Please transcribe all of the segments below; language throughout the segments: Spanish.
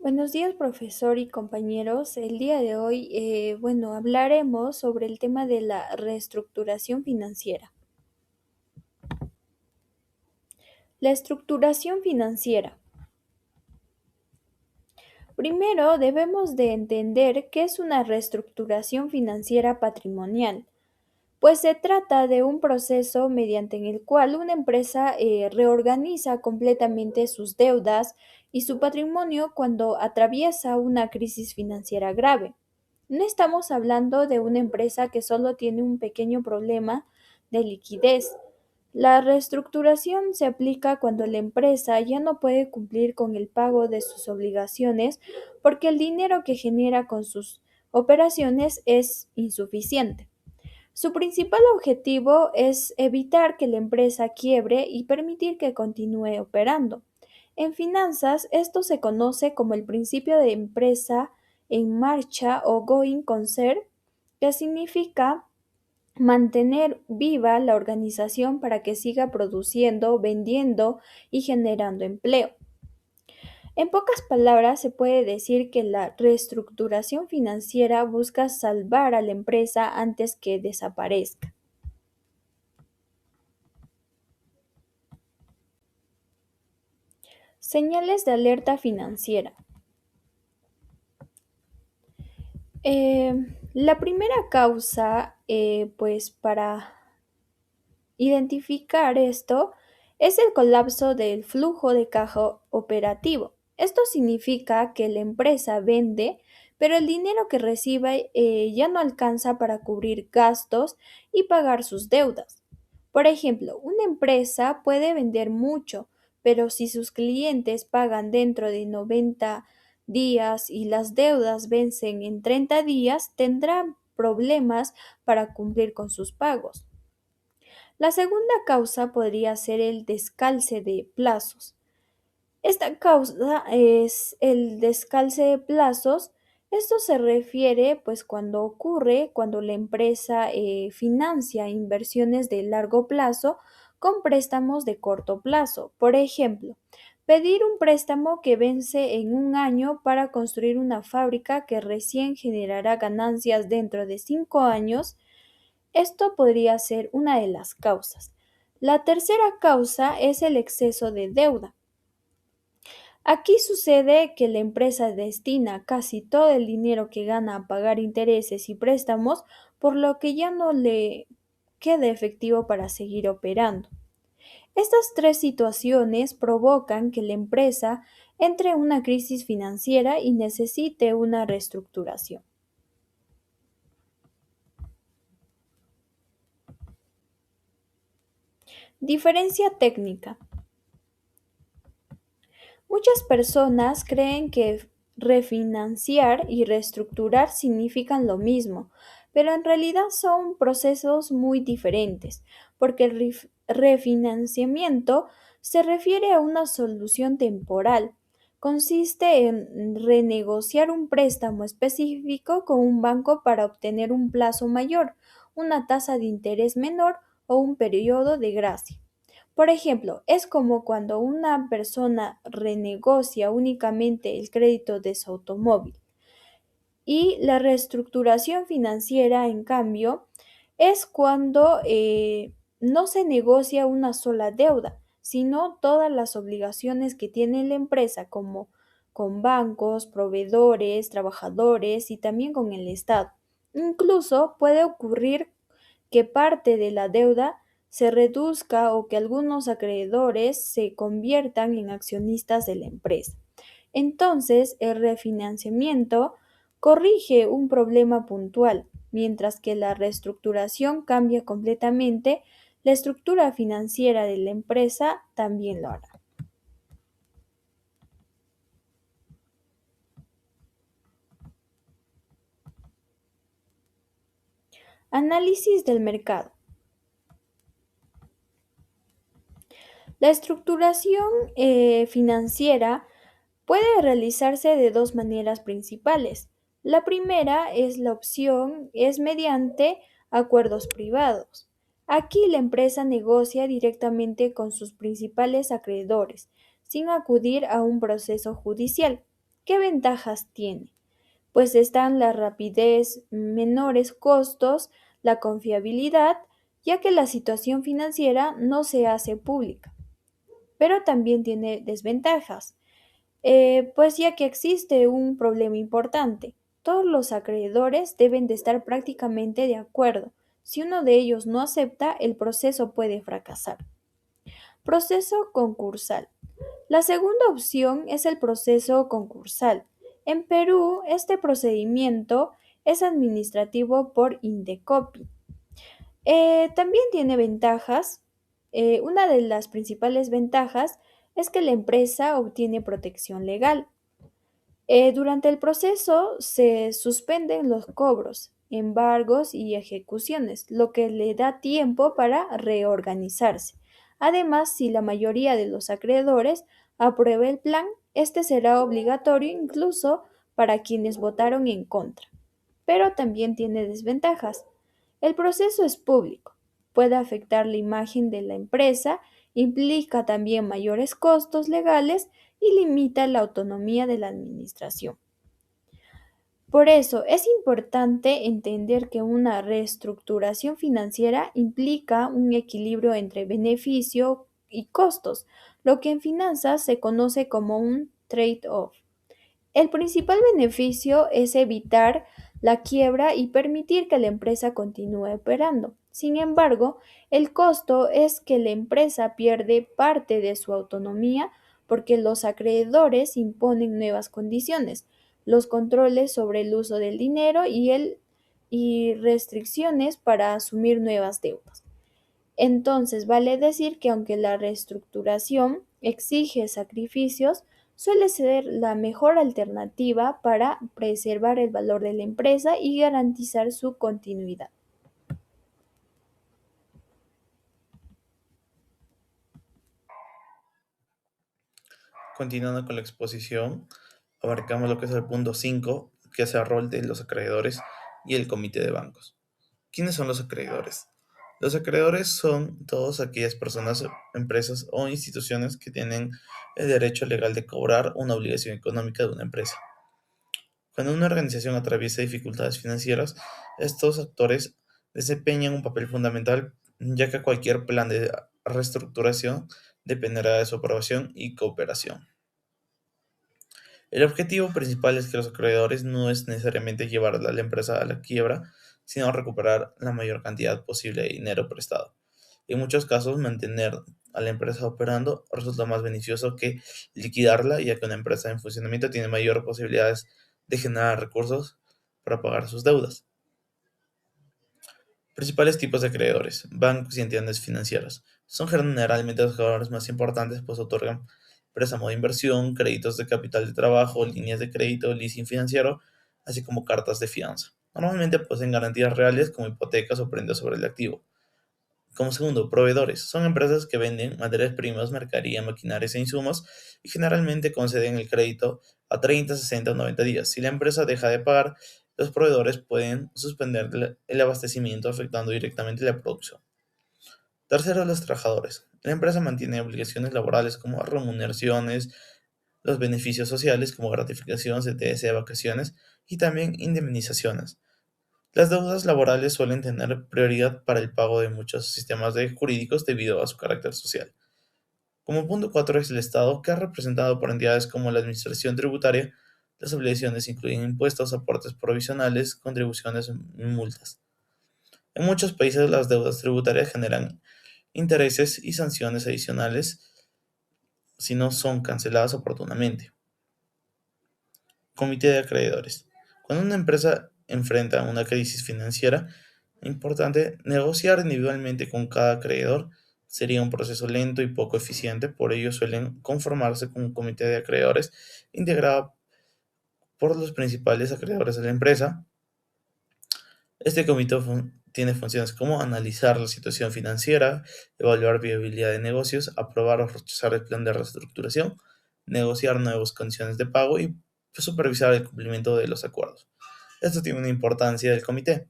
Buenos días, profesor y compañeros. El día de hoy, hablaremos sobre el tema de la reestructuración financiera. La estructuración financiera. Primero, debemos de entender qué es una reestructuración financiera patrimonial. Pues se trata de un proceso mediante el cual una empresa reorganiza completamente sus deudas y su patrimonio cuando atraviesa una crisis financiera grave. No estamos hablando de una empresa que solo tiene un pequeño problema de liquidez. La reestructuración se aplica cuando la empresa ya no puede cumplir con el pago de sus obligaciones porque el dinero que genera con sus operaciones es insuficiente. Su principal objetivo es evitar que la empresa quiebre y permitir que continúe operando. En finanzas, esto se conoce como el principio de empresa en marcha o going concern, que significa mantener viva la organización para que siga produciendo, vendiendo y generando empleo. En pocas palabras, se puede decir que la reestructuración financiera busca salvar a la empresa antes que desaparezca. Señales de alerta financiera. La primera causa, pues para identificar esto, es el colapso del flujo de caja operativo. Esto significa que la empresa vende, pero el dinero que recibe ya no alcanza para cubrir gastos y pagar sus deudas. Por ejemplo, una empresa puede vender mucho, pero si sus clientes pagan dentro de 90 días y las deudas vencen en 30 días, tendrá problemas para cumplir con sus pagos. La segunda causa podría ser el descalce de plazos. Esta causa es el descalce de plazos. Esto se refiere, pues, cuando ocurre cuando la empresa financia inversiones de largo plazo con préstamos de corto plazo. Por ejemplo, pedir un préstamo que vence en un año para construir una fábrica que recién generará ganancias dentro de 5 años. Esto podría ser una de las causas. La tercera causa es el exceso de deuda. Aquí sucede que la empresa destina casi todo el dinero que gana a pagar intereses y préstamos, por lo que ya no le queda efectivo para seguir operando. Estas tres situaciones provocan que la empresa entre en una crisis financiera y necesite una reestructuración. Diferencia técnica. Muchas personas creen que refinanciar y reestructurar significan lo mismo, pero en realidad son procesos muy diferentes, porque el refinanciamiento se refiere a una solución temporal. Consiste en renegociar un préstamo específico con un banco para obtener un plazo mayor, una tasa de interés menor o un periodo de gracia. Por ejemplo, es como cuando una persona renegocia únicamente el crédito de su automóvil. Y la reestructuración financiera, en cambio, es cuando no se negocia una sola deuda, sino todas las obligaciones que tiene la empresa, como con bancos, proveedores, trabajadores y también con el Estado. Incluso puede ocurrir que parte de la deuda se reduzca o que algunos acreedores se conviertan en accionistas de la empresa. Entonces, el refinanciamiento corrige un problema puntual, mientras que la reestructuración cambia completamente la estructura financiera de la empresa también lo hará. Análisis del mercado. La estructuración financiera puede realizarse de dos maneras principales. La primera es la opción es mediante acuerdos privados. Aquí la empresa negocia directamente con sus principales acreedores, sin acudir a un proceso judicial. ¿Qué ventajas tiene? Pues están la rapidez, menores costos, la confiabilidad, ya que la situación financiera no se hace pública. Pero también tiene desventajas, pues ya que existe un problema importante. Todos los acreedores deben de estar prácticamente de acuerdo. Si uno de ellos no acepta, el proceso puede fracasar. Proceso concursal. La segunda opción es el proceso concursal. En Perú, este procedimiento es administrativo por Indecopi. También tiene ventajas. Una de las principales ventajas es que la empresa obtiene protección legal. Durante el proceso se suspenden los cobros, embargos y ejecuciones, lo que le da tiempo para reorganizarse. Además, si la mayoría de los acreedores aprueba el plan, este será obligatorio incluso para quienes votaron en contra. Pero también tiene desventajas. El proceso es público, puede afectar la imagen de la empresa, implica también mayores costos legales y limita la autonomía de la administración. Por eso es importante entender que una reestructuración financiera implica un equilibrio entre beneficio y costos, lo que en finanzas se conoce como un trade-off. El principal beneficio es evitar la quiebra y permitir que la empresa continúe operando. Sin embargo, el costo es que la empresa pierde parte de su autonomía porque los acreedores imponen nuevas condiciones, los controles sobre el uso del dinero y restricciones para asumir nuevas deudas. Entonces, vale decir que aunque la reestructuración exige sacrificios, suele ser la mejor alternativa para preservar el valor de la empresa y garantizar su continuidad. Continuando con la exposición, abarcamos lo que es el punto 5, que es el rol de los acreedores y el comité de bancos. ¿Quiénes son los acreedores? Los acreedores son todas aquellas personas, empresas o instituciones que tienen el derecho legal de cobrar una obligación económica de una empresa. Cuando una organización atraviesa dificultades financieras, estos actores desempeñan un papel fundamental, ya que cualquier plan de reestructuración dependerá de su aprobación y cooperación. El objetivo principal es que los acreedores no es necesariamente llevar a la empresa a la quiebra, sino recuperar la mayor cantidad posible de dinero prestado. En muchos casos, mantener a la empresa operando resulta más beneficioso que liquidarla, ya que una empresa en funcionamiento tiene mayores posibilidades de generar recursos para pagar sus deudas. Principales tipos de acreedores: bancos y entidades financieras. Son generalmente los acreedores más importantes, pues otorgan préstamo de inversión, créditos de capital de trabajo, líneas de crédito, leasing financiero, así como cartas de fianza. Normalmente poseen garantías reales como hipotecas o prendas sobre el activo. Como segundo, proveedores. Son empresas que venden materias primas, mercadería, maquinarias e insumos y generalmente conceden el crédito a 30, 60 o 90 días. Si la empresa deja de pagar, los proveedores pueden suspender el abastecimiento afectando directamente la producción. Tercero, los trabajadores. La empresa mantiene obligaciones laborales como remuneraciones, los beneficios sociales como gratificación, CTS, vacaciones y también indemnizaciones. Las deudas laborales suelen tener prioridad para el pago de muchos sistemas jurídicos debido a su carácter social. Como punto 4 es el Estado, que es representado por entidades como la Administración Tributaria. Las obligaciones incluyen impuestos, aportes provisionales, contribuciones y multas. En muchos países las deudas tributarias generan intereses y sanciones adicionales si no son canceladas oportunamente. Comité de acreedores. Cuando una empresa enfrenta una crisis financiera, es importante negociar individualmente con cada acreedor. Sería un proceso lento y poco eficiente, por ello suelen conformarse con un comité de acreedores integrado por los principales acreedores de la empresa. Este comité tiene funciones como analizar la situación financiera, evaluar viabilidad de negocios, aprobar o rechazar el plan de reestructuración, negociar nuevas condiciones de pago y supervisar el cumplimiento de los acuerdos. Esto tiene una importancia del comité,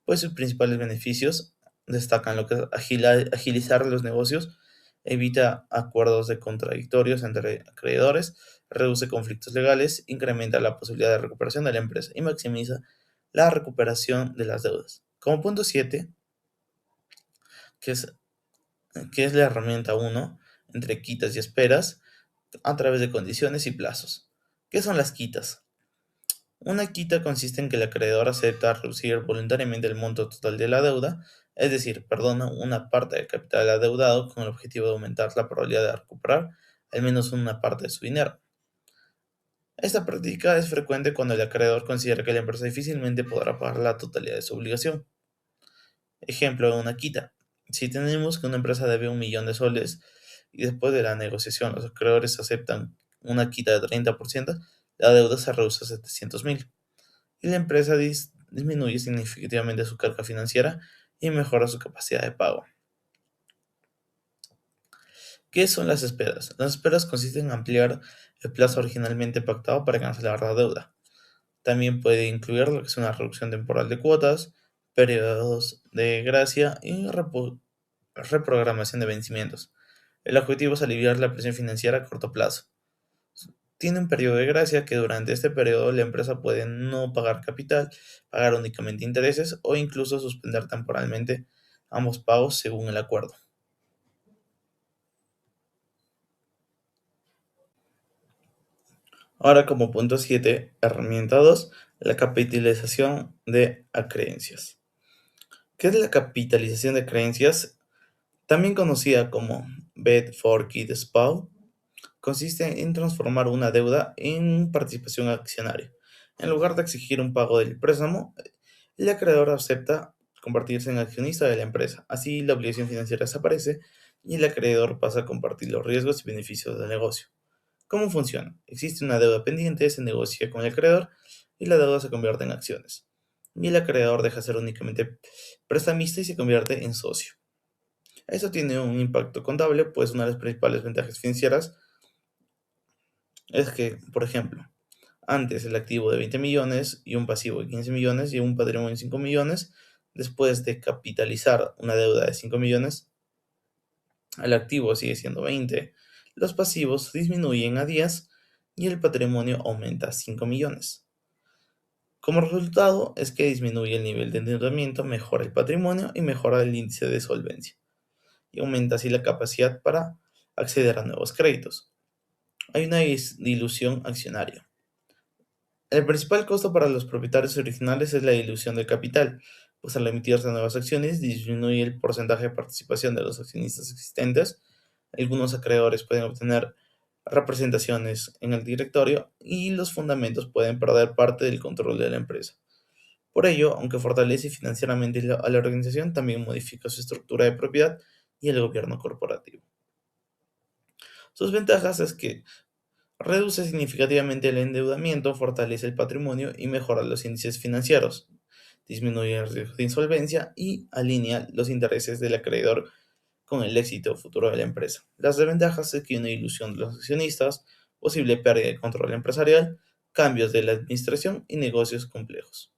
pues sus principales beneficios destacan lo que es agilizar los negocios, evita acuerdos de contradictorios entre acreedores, reduce conflictos legales, incrementa la posibilidad de recuperación de la empresa y maximiza la recuperación de las deudas. Como punto 7, que es, que es la herramienta 1, entre quitas y esperas, a través de condiciones y plazos. ¿Qué son las quitas? Una quita consiste en que el acreedor acepta reducir voluntariamente el monto total de la deuda, es decir, perdona una parte del capital adeudado con el objetivo de aumentar la probabilidad de recuperar al menos una parte de su dinero. Esta práctica es frecuente cuando el acreedor considera que la empresa difícilmente podrá pagar la totalidad de su obligación. Ejemplo de una quita. Si tenemos que una empresa debe 1 millón de soles y después de la negociación los acreedores aceptan una quita de 30%, la deuda se reduce a 700.000 y la empresa disminuye significativamente su carga financiera y mejora su capacidad de pago. ¿Qué son las esperas? Las esperas consisten en ampliar el plazo originalmente pactado para cancelar la deuda. También puede incluir lo que es una reducción temporal de cuotas, periodos de gracia y reprogramación de vencimientos. El objetivo es aliviar la presión financiera a corto plazo. Tiene un periodo de gracia que durante este periodo la empresa puede no pagar capital, pagar únicamente intereses o incluso suspender temporalmente ambos pagos según el acuerdo. Ahora como punto 7, herramienta 2, la capitalización de acreencias. ¿Qué es la capitalización de creencias? También conocida como Bet for Kid SPAW, consiste en transformar una deuda en participación accionaria. En lugar de exigir un pago del préstamo, el acreedor acepta convertirse en accionista de la empresa. Así, la obligación financiera desaparece y el acreedor pasa a compartir los riesgos y beneficios del negocio. ¿Cómo funciona? Existe una deuda pendiente, se negocia con el acreedor y la deuda se convierte en acciones. Y el acreedor deja de ser únicamente prestamista y se convierte en socio. Eso tiene un impacto contable, pues una de las principales ventajas financieras es que, por ejemplo, antes el activo de 20 millones y un pasivo de 15 millones y un patrimonio de 5 millones, después de capitalizar una deuda de 5 millones, el activo sigue siendo 20, los pasivos disminuyen a 10 y el patrimonio aumenta a 5 millones. Como resultado es que disminuye el nivel de endeudamiento, mejora el patrimonio y mejora el índice de solvencia, y aumenta así la capacidad para acceder a nuevos créditos. Hay una dilución accionaria. El principal costo para los propietarios originales es la dilución del capital, pues al emitirse nuevas acciones disminuye el porcentaje de participación de los accionistas existentes. Algunos acreedores pueden obtener representaciones en el directorio y los fundamentos pueden perder parte del control de la empresa. Por ello, aunque fortalece financieramente a la organización, también modifica su estructura de propiedad y el gobierno corporativo. Sus ventajas es que reduce significativamente el endeudamiento, fortalece el patrimonio y mejora los índices financieros, disminuye el riesgo de insolvencia y alinea los intereses del acreedor con el éxito futuro de la empresa. Las desventajas es que hay una ilusión de los accionistas, posible pérdida de control empresarial, cambios de la administración y negocios complejos.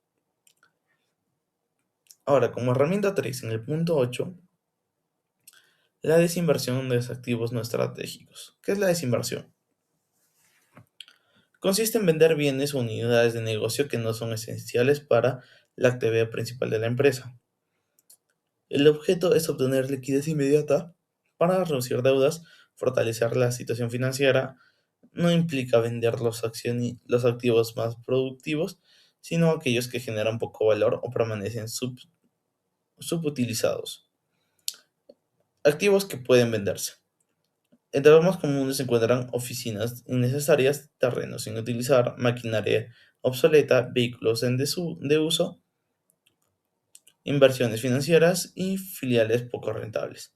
Ahora, como herramienta 3, en el punto 8, la desinversión de los activos no estratégicos. ¿Qué es la desinversión? Consiste en vender bienes o unidades de negocio que no son esenciales para la actividad principal de la empresa. El objeto es obtener liquidez inmediata para reducir deudas, fortalecer la situación financiera. No implica vender los activos más productivos, sino aquellos que generan poco valor o permanecen subutilizados. Activos que pueden venderse. Entre los más comunes se encuentran oficinas innecesarias, terrenos sin utilizar, maquinaria obsoleta, vehículos en uso, inversiones financieras y filiales poco rentables.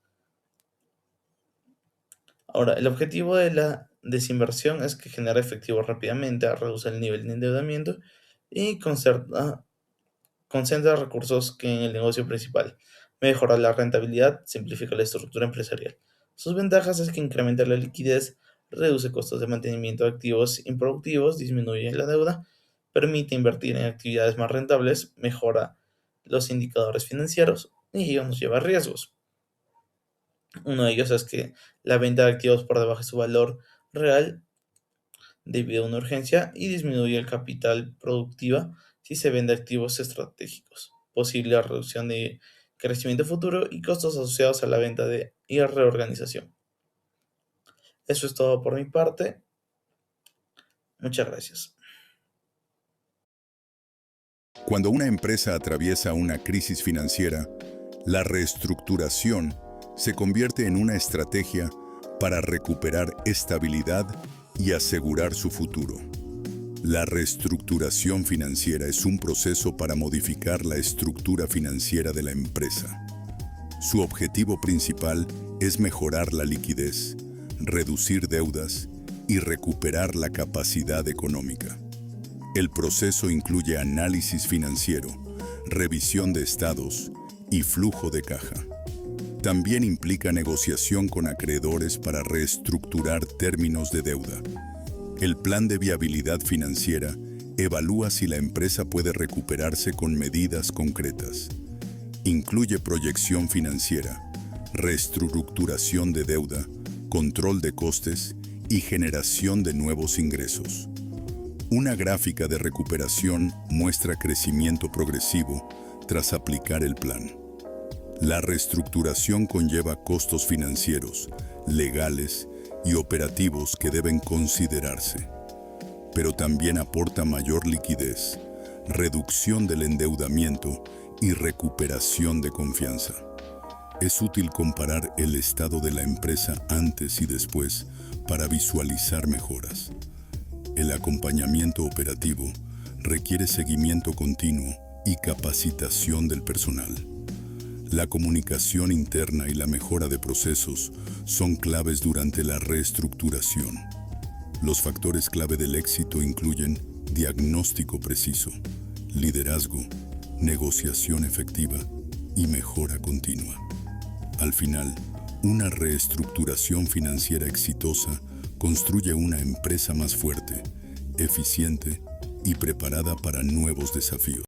Ahora, el objetivo de la desinversión es que genera efectivo rápidamente, reduce el nivel de endeudamiento y concentra recursos que en el negocio principal, mejora la rentabilidad, simplifica la estructura empresarial. Sus ventajas es que incrementa la liquidez, reduce costos de mantenimiento de activos improductivos, disminuye la deuda, permite invertir en actividades más rentables, mejora los indicadores financieros y ello nos lleva a riesgos. Uno de ellos es que la venta de activos por debajo de su valor real debido a una urgencia y disminuye el capital productiva si se vende activos estratégicos. Posible reducción de crecimiento futuro y costos asociados a la venta y a reorganización. Eso es todo por mi parte. Muchas gracias. Cuando una empresa atraviesa una crisis financiera, la reestructuración se convierte en una estrategia para recuperar estabilidad y asegurar su futuro. La reestructuración financiera es un proceso para modificar la estructura financiera de la empresa. Su objetivo principal es mejorar la liquidez, reducir deudas y recuperar la capacidad económica. El proceso incluye análisis financiero, revisión de estados y flujo de caja. También implica negociación con acreedores para reestructurar términos de deuda. El plan de viabilidad financiera evalúa si la empresa puede recuperarse con medidas concretas. Incluye proyección financiera, reestructuración de deuda, control de costes y generación de nuevos ingresos. Una gráfica de recuperación muestra crecimiento progresivo tras aplicar el plan. La reestructuración conlleva costos financieros, legales y operativos que deben considerarse, pero también aporta mayor liquidez, reducción del endeudamiento y recuperación de confianza. Es útil comparar el estado de la empresa antes y después para visualizar mejoras. El acompañamiento operativo requiere seguimiento continuo y capacitación del personal. La comunicación interna y la mejora de procesos son claves durante la reestructuración. Los factores clave del éxito incluyen diagnóstico preciso, liderazgo, negociación efectiva y mejora continua. Al final, una reestructuración financiera exitosa construye una empresa más fuerte, eficiente y preparada para nuevos desafíos.